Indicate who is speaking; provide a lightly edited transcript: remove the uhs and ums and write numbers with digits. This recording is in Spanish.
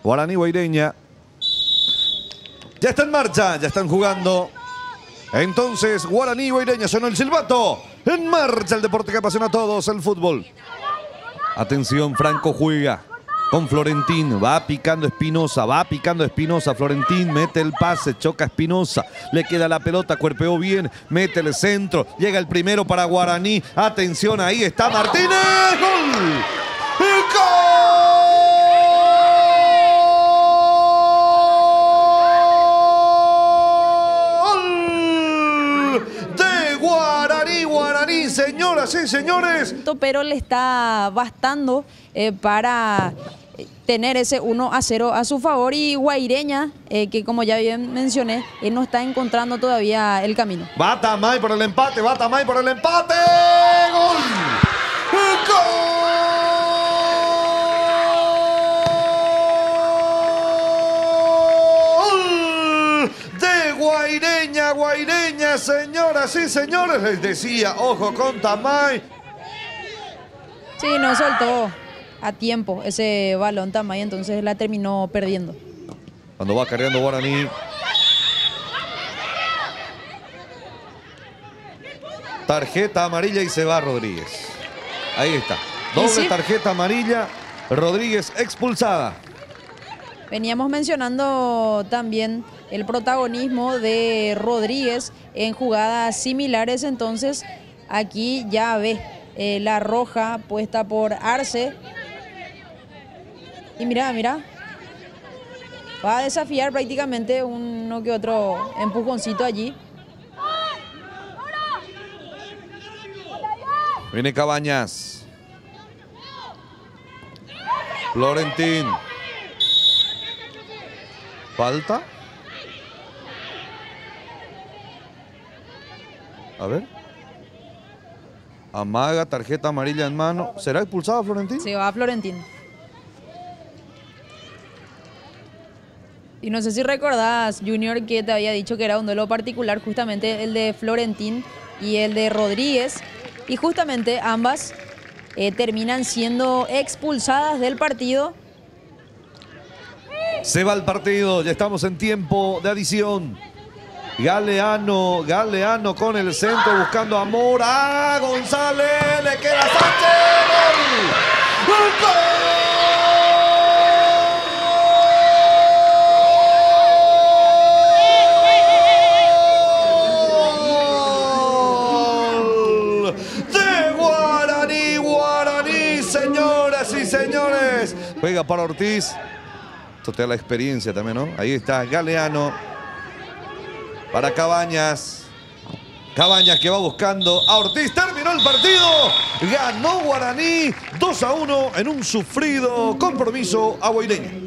Speaker 1: Guaraní Guaireña. Ya está en marcha, ya están jugando. Entonces, Guaraní Guaireña, sonó el silbato. En marcha el deporte que apasiona a todos, el fútbol. Atención, Franco juega con Florentín, va picando Espinosa, Florentín mete el pase, choca Espinosa, le queda la pelota, cuerpeó bien, mete el centro, llega el primero para Guaraní, atención, ahí está Martínez, ¡gol! Guaraní, señoras y señores.
Speaker 2: Pero le está bastando para tener ese 1-0 a su favor, y Guaireña, que como ya bien mencioné, no está encontrando todavía el camino.
Speaker 1: Va Tamay por el empate, ¡gol! Guaireña, señoras y señores, les decía, ojo con Tamay.
Speaker 2: Sí, no soltó a tiempo ese balón Tamay, entonces la terminó perdiendo.
Speaker 1: Cuando va cargando Guaraní. Tarjeta amarilla y se va Rodríguez. Ahí está. Doble tarjeta amarilla, Rodríguez expulsada.
Speaker 2: Veníamos mencionando también el protagonismo de Rodríguez en jugadas similares, entonces aquí ya ve la roja puesta por Arce. Y mira, va a desafiar prácticamente uno que otro empujoncito allí.
Speaker 1: Viene Cabañas. Florentín. Falta. A ver. Amaga, tarjeta amarilla en mano. ¿Será expulsado Florentín?
Speaker 2: Se va a Florentín. Y no sé si recordás, Junior, que te había dicho que era un duelo particular, justamente el de Florentín y el de Rodríguez. Y justamente ambas terminan siendo expulsadas del partido.
Speaker 1: Se va el partido, ya estamos en tiempo de adición. Galeano con el centro buscando a Mora. González, le queda Sánchez. ¡Gol! De Guaraní, señoras y señores. Juega para Ortiz. Esto te da la experiencia también, ¿no? Ahí está Galeano. Para Cabañas. Cabañas que va buscando a Ortiz. Terminó el partido. Ganó Guaraní 2-1 en un sufrido compromiso a Guaireña.